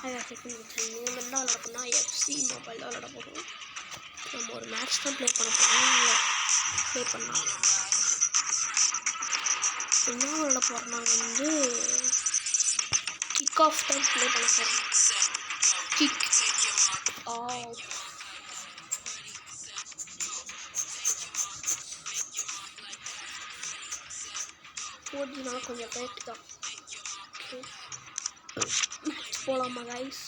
நீங்கள் என்ன விளாடணும்னா எஃப்சி மொபைலில் விளாட போகிறோம். நம்ம ஒரு மேட்ச் தான் ப்ளே பண்ண போகிறோம். ப்ளே பண்ணலாம். என்ன விளாட போகிறோம்னா கிக் ஆஃப் தான் ப்ளே பண்ண போகிறோம். Kick of. போடுறதுனால கொஞ்சம் ரேட்டு தான். ஓகே, மேட்ச் போகலாமா கைஸ்?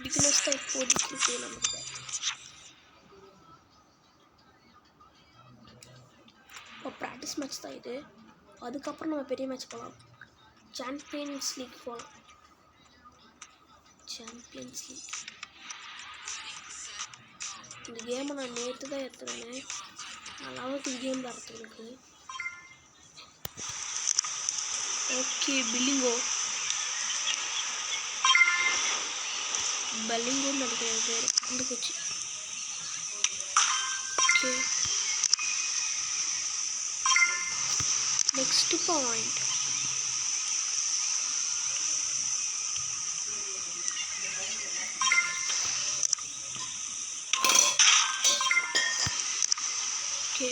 பிகினர்ஸ் தான் இப்போதைக்கு இருக்குது நமக்கு. இப்போ ப்ராக்டிஸ் மேட்ச் தான் இது. அதுக்கப்புறம் நம்ம பெரிய மேட்ச் போகலாம். சாம்பியன்ஸ் லீக் போகலாம். சாம்பியன்ஸ் லீக் இந்த கேமை நான் நேற்று தான் எடுத்துருந்தேன். நல்லாவது கேம் விளாட்றதுக்கு. ஓகே, பெல்லிங்கோன்னு நினைக்கிறேன் பேர். வந்து போச்சு. Okay, next point. Okay,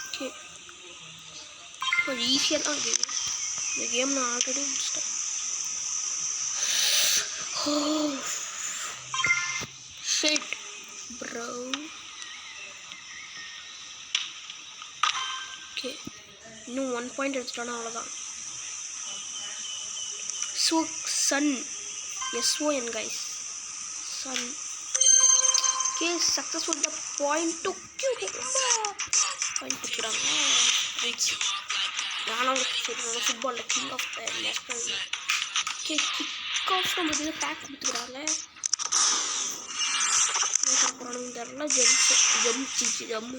okay, கொஞ்சம் ஈஸியாக தான் இருக்குது இந்த கேம். நான் ஆல்ரெடி முடிச்சிட்டேன். Shit bro. ஓகே, இன்னும் 1 பாயிண்ட் எடுத்துட்டோன்னா அவ்வளோதான். So son SON guys, son. Okay, successful the point கொடுக்குறாங்க. நானும் ஃபுட்பாலில் king of the national. Okay, kick off நம்ம இதில் பேக் கொடுத்துக்கிறாங்க. என்ன போகிறானு தெரியல. ஜம்மு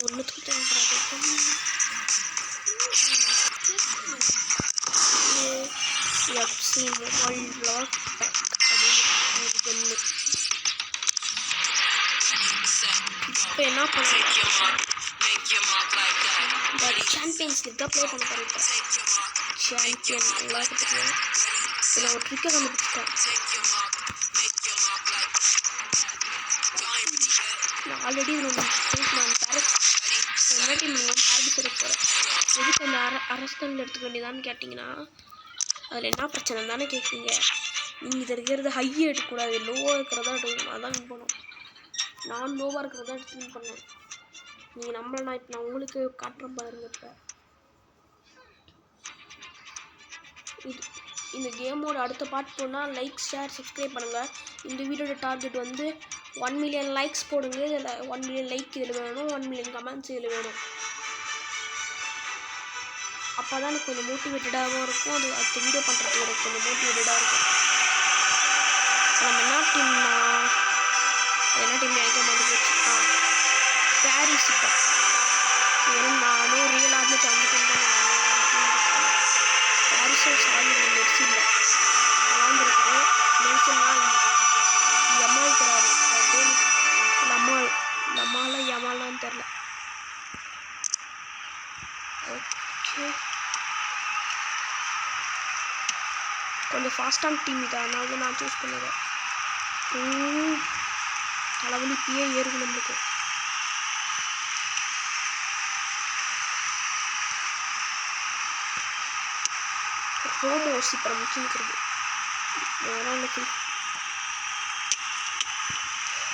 ஒன்றுத்துக்கு தேவைப்படாது. எஃப்சி மொபைல் லாக் பேக் அப்படின்னு ஒரு ஜம்மு. இப்போ என்ன பண்ணுறோம்? இந்த சாம்பியன்ஸ் லீக் தான் ப்ளே பண்ண போகிறேன். சாம்பியன் எல்லாத்துக்கு இதில் ஒரு ட்ரிக்கை கண்டுபிடிச்சிட்டேன். நான் ஆல்ரெடி நான் பேரஸ் என்ன டீம் பேரடிஸ் எடுக்க போகிறேன். எதுக்கு அந்த அரசனில் எடுத்துக்க வேண்டியதான்னு கேட்டிங்கன்னா, அதில் என்ன பிரச்சனை தானே கேட்குறீங்க. நீங்கள் இதை இருக்கிறது ஹையாக எடுக்கக்கூடாது, லோவாக இருக்கிறதா எடுக்கணும். அதான் வின் பண்ணும். நான் லோவாக இருக்கிறதா எடுத்து வின் பண்ணேன். நீங்கள் நம்மளை நான் உங்களுக்கு காட்டுறேன் பாருங்க. இப்போ இந்த கேமோட அடுத்த பார்ட் போனால் லைக், ஷேர், சப்ஸ்கிரைப் பண்ணுங்கள். இந்த வீடியோட டார்கெட் 1 மில்லியன் லைக்ஸ் போடுங்க. இதில் 1 மில்லியன் லைக் இதில் வேணும், 1 மில்லியன் கமெண்ட்ஸ் இதில் வேணும். அப்போ தான் எனக்கு கொஞ்சம் மோட்டிவேட்டடாகவும் இருக்கும். அது அடுத்த வீடியோ பண்ணுறதுக்கு எனக்கு கொஞ்சம் மோட்டிவேட்டடாக இருக்கும். நம்ம என்ன டீம்னா எனக்கு வந்து பாரிஸ். இப்போ நானும் ரியல் ஆர்மிக்கு வந்துட்டு பாரிஸும் சாலி மெர்சி இல்லை விளாண்டுருக்கிறேன். மெர்சின்னா யமால்கிறாரு. யமாலான்னு தெரில. ஓகே, கொஞ்சம் ஃபாஸ்டான டீம் இது, அதனால தான் நான் சூஸ் பண்ணுவேன். தலைவலி இப்பயே ஏறுது நம்மளுக்கு. ஹோமோஸ் இப்போ நம்ம நிற்கிறது அதெல்லாம் எனக்கு.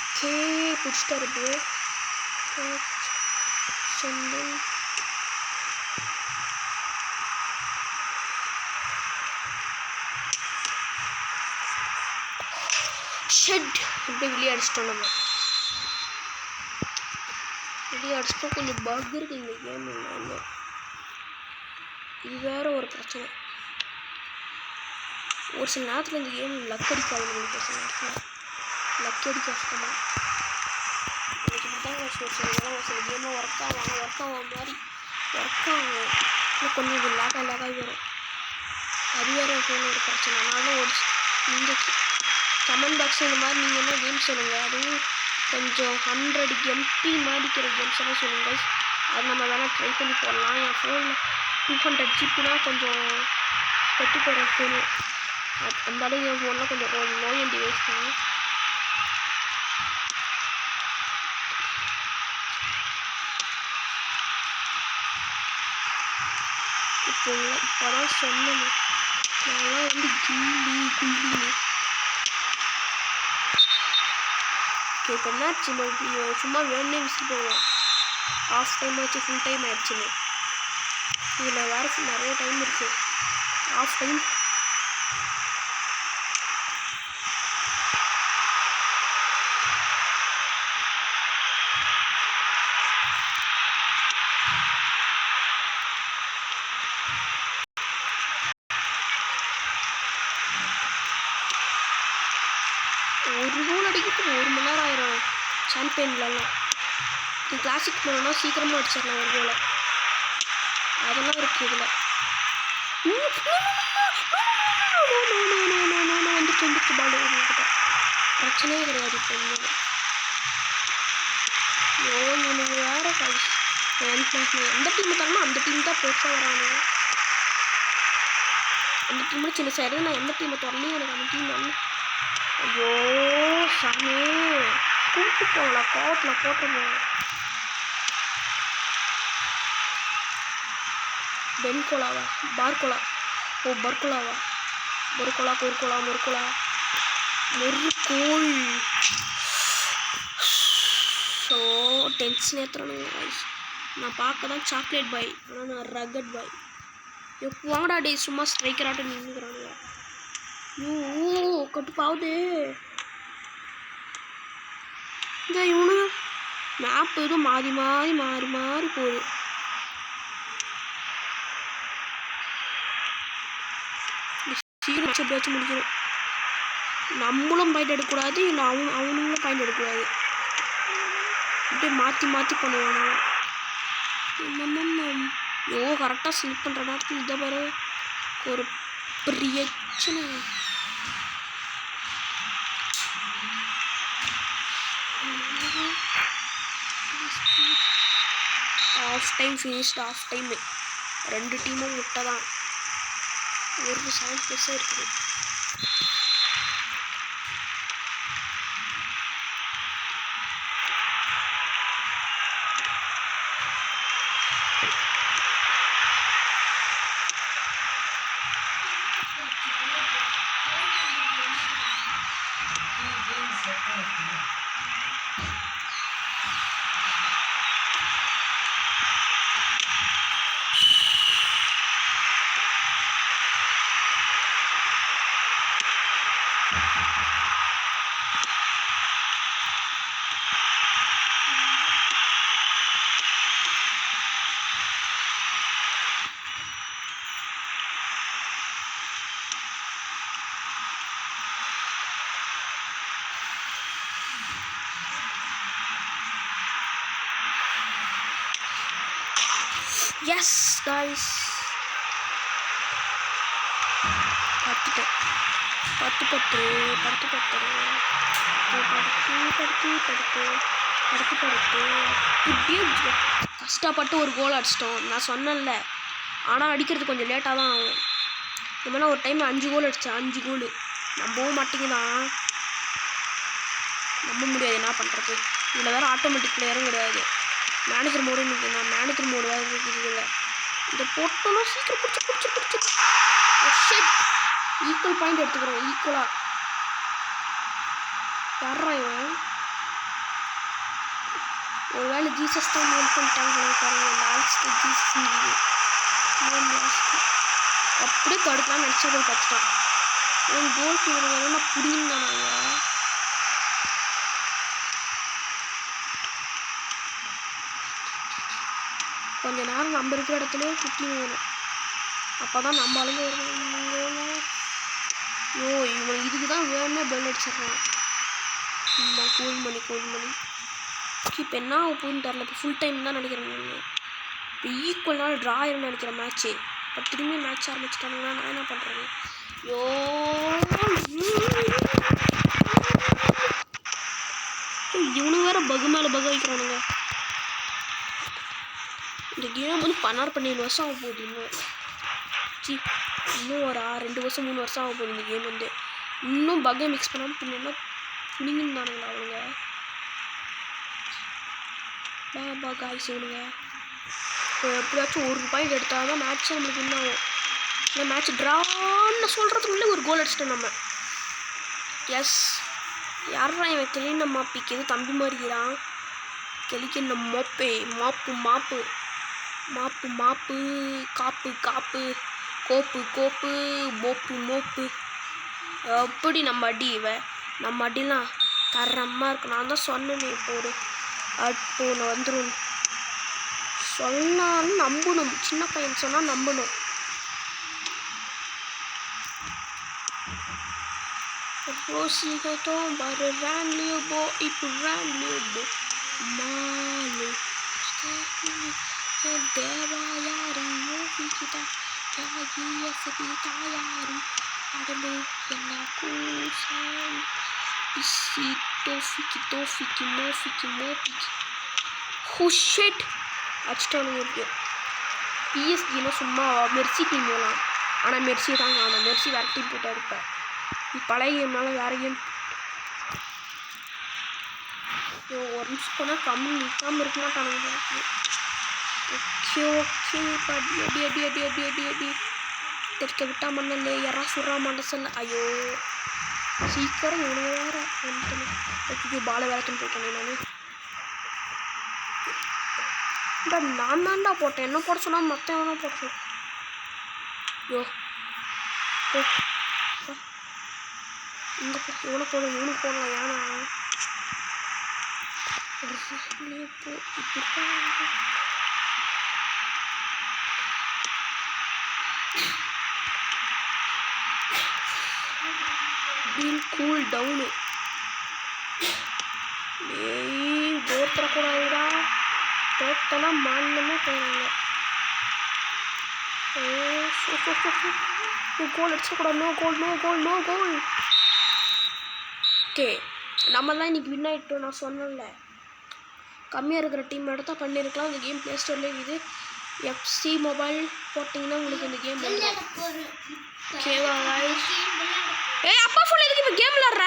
ஓகே, பிடிச்சிட்டாரு ப்ரோ. சொந்தம் ஷெட் அப்படியே வெளியே அடிச்சிட்டோம். நம்ம வெளியே அடிச்சிட்டோம். கொஞ்சம் பக் இருக்குது இந்த கேம். இல்லை இது வேற ஒரு பிரச்சனை. ஒரு சில நேரத்தில் இந்த கேம் லக் அடிக்காது. நம்மளுக்கு ஒரு சில நேரத்தில் லக் அடிக்க கஷ்டமாக எனக்கு இப்படிதான் ஒரு சில கேமாக ஒர்க் ஆகும் மாதிரி ஒர்க் ஆகும். இன்னும் கொஞ்சம் இது லேகாகி வரும். அது வேறு ஒரு பிரச்சனை. அதனால ஒரு நீங்கள் கமெண்ட் பாக்ஸ் இந்த மாதிரி நீங்கள் என்ன கேம் சொல்லுங்கள். அதுவும் கொஞ்சம் 100 MP மாதிரிக்கிற கேம்ஸ் எல்லாம் சொல்லுங்கள். அது நம்ம வேணால் ட்ரை பண்ணி போடலாம். என் ஃபோனில் 200 GB கொஞ்சம் கெட்டு போகிற ஃபோனு. அந்த அளவுக்கு என் ஃபோனில் கொஞ்சம் லோ எண்ட் டிவைஸ் தான். இப்போதான் சொன்னேன் நான்லாம் வந்து கில்லி இப்போ என்னாச்சு சும்மா வேணுன்னே விசில் போவோம். ஆஃப் டைம் ஆச்சு ஃபுல் டைம் ஆயிடுச்சுன்னு. இதில் வேறு நிறைய டைம் இருக்குது. ஆஃப் டைம் ஒரு கோல் அடிக்கிறதுக்கு 1 மணி நேரம் ஆயிரும். சாம்பியன்லலாம் கிளாசிக் போனோம்னா சீக்கிரமாக அடிச்சிடலாம் ஒரு கோலை. அதெல்லாம் இருக்குது இதில். வந்துட்டு பால் கிட்ட பிரச்சனையே கிடையாது. இப்போ இவனுக்கு வேற எந்த டீம் தரணும் அந்த டீம் தான் பெருசாக வரானுங்க. அந்த டீமில் சின்ன சைடு நான் எந்த டீமை தொடர்லையும் எனக்கு அந்த டீம் வந்து ஐயோ சாமி கூப்பிட்டு போகலாம். கோவத்தில் போட்டுருந்தேன். பென்கோலாவா பார்கோலா பர்கோலாவா முறுக்கோல் ஸோ டென்ஷன் ஏற்றுறானுங்க. நான் பார்க்க தான் சாக்லேட் பாய், ஆனால் நான் ரகட் பாய். எப்போ வாங்கடா டே சும்மா ஸ்ட்ரைக்கராட்டம் நின்றுக்கிறானுங்க. ஐயோ கட்டுப்பாவுது. இந்த இவனு மேப் எதுவும் மாறி போகுது. சீக்கிரம் எப்படியாச்சும் முடிக்கணும். நம்மளும் பாயிண்ட் எடுக்கக்கூடாது, இல்லை அவனுங்களும் பாயிண்ட் எடுக்கக்கூடாது. அப்படியே மாற்றி பண்ணுவாங்க. ஐயோ கரெக்டாக ஸ்லிப் பண்ணுற நேரத்தில் இதை பாரு ஒரு பிரச்சனை. Half time finished. Half time 2 டீமும் முட்டை தான். ஒரு 7+ இருக்குது. Yes guys, பத்து இப்படியே கஷ்டப்பட்டு ஒரு கோல் அடிச்சிட்டோம். நான் சொன்னேன்ல, ஆனால் அடிக்கிறது கொஞ்சம் லேட்டாக தான் ஆகும். இந்த மாதிரிலாம் ஒரு டைம் 5 கோல் அடித்தேன். 5 கோல் நம்பவும் மாட்டேங்குதான். நம்ப முடியாது. என்ன பண்ணுறது? இதில் வேறு ஆட்டோமேட்டிக் பிளேயரும் கிடையாது. மேனேஜர் மோடு இன்னைக்கு நான் மேனேஜர் மோடு வேறு இருக்குது. இல்லை இதை போட்டோன்னா சீக்கிரம் பிடிச்சி ஈக்குவல் பாயிண்ட் எடுத்துக்கிறோம். ஈக்குவலாக வர்றான் இவன். ஒரு வேளை ஜீசஸ் தான் மேல் பண்ணிட்டாங்க பாருங்க. லாஸ்ட் ஜீசஸ் அப்படியே தடுக்கலாம்னு நினச்சா போய் பார்த்துட்டான். ஒரு கோல் கீழே வேணும்னா புடிங்கன்னு நாங்கள் கொஞ்ச நேரம் நம்ம இருக்கிற இடத்துலயே சுற்றி வேணும். அப்போ தான் நம்ம ஆளுங்க வருவாங்க. ஐயோ இவன் இதுக்கு தான் வேணுமே பெல் அடிச்சிடுறான். சும்மா கூல் மணி இப்போ என்ன போகுதுன்னு தெரில. இப்போ ஃபுல் டைம் தான் நினைக்கிறேன் நான். இப்போ ஈக்குவலாக ட்ரா ஆயிரும்னு நினைக்கிறேன் மேட்ச்சு. இப்போ திரும்பி மேட்ச் ஆரம்பிச்சிட்டாங்கன்னா நான் என்ன பண்ணுறது? ஐயோ இவனு வேறு பகு மேலே பகு வைக்கிறானுங்க. இந்த கேம் வந்து 17 வருஷம் ஆக போகுது. இன்னும் ஒரு 2 வருஷம் 3 வருஷம் ஆக போகுது இந்த கேம் வந்து. இன்னும் பக்கை மிக்ஸ் பண்ணாமல் பின்னா புனிங்கன்னு அவனுங்க. காய்ஸ் இவனுங்க இப்போ எப்படியாச்சும் ஒரு பாயிண்ட் எடுத்தால் தான் மேட்ச்சே நம்மளுக்கு இன்னும் ஆகும். இந்த மேட்ச் ட்ரான்னு சொல்கிறதுக்குள்ளே ஒரு கோல் அடிச்சிட்டோம் நம்ம. எஸ் யாரா இவன் கிளின மாப்பிக்கு எது தம்பி மாதிரிக்கிறான். கிளிக்கின்ற மோப்பே மாப்பு காப்பு கோப்பு மோப்பு எப்படி நம்ம அடி நம்ம அடிலாம் தரமாக இருக்கு. நான் தான் சொன்னேனே இப்போ ஒன்று வந்துடும் சொன்னாலும் நம்பணும். சின்ன பையன் சொன்னால் நம்பணும். Rosito baru Ranlio bo ipu Ranlio bo malu dewa yari yofi kita yagi sepita yari adalu yang aku sayang isi tofiki mofiki oh shit அடிச்சிட்டானுங்க. எப்படியோ பிஎஸ்ஜினா சும்மா மெர்சி டீம் வேலாம். ஆனால் மெர்சி தான் காணும். மெர்சி வேறு டீம் போயிட்டா இருப்பேன். பழைய கேம்னால வேறு கேம். ஒரு நிமிஷம் போனால் கம்மி நிற்காமல் இருக்க மாட்டானுங்க. ஓகே அடி தெரிக்க விட்டா மண்ணல்ல யாரா சுறா மண்டசல்ல. ஐயோ சீக்கிரம் இவனு வேற வந்துட்டு பாலை வேலைக்குன்னு போயிட்டானே. நான் தான்டா போட்டேன். என்ன போட சொன்னா மற்ற எவனா போட சொன்ன. ஐயோ இங்கே இவனுக்கு போடலாம். ஏன்னா கூல் டவுனு போத்தரக்கூடாதுடா. டோட்டலாக மாநிலமே போகிறாங்க. கோல் அடிச்சக்கூடாது. நோ கோல். ஓகே நம்ம தான் இன்றைக்கி வின் ஆகிட்டோம். நான் சொன்னேன்ல கம்மியாக இருக்கிற டீம் எடுத்தால் பண்ணியிருக்கலாம். இந்த கேம் ப்ளே ஸ்டோர்லேயே இது எஃப்சி மொபைல் போட்டிங்கன்னா உங்களுக்கு இந்த கேம் வந்துடும். ஓகேவா? அப்பா ஃபோன் எதுக்கு இப்போ கேம் விளாட்ற?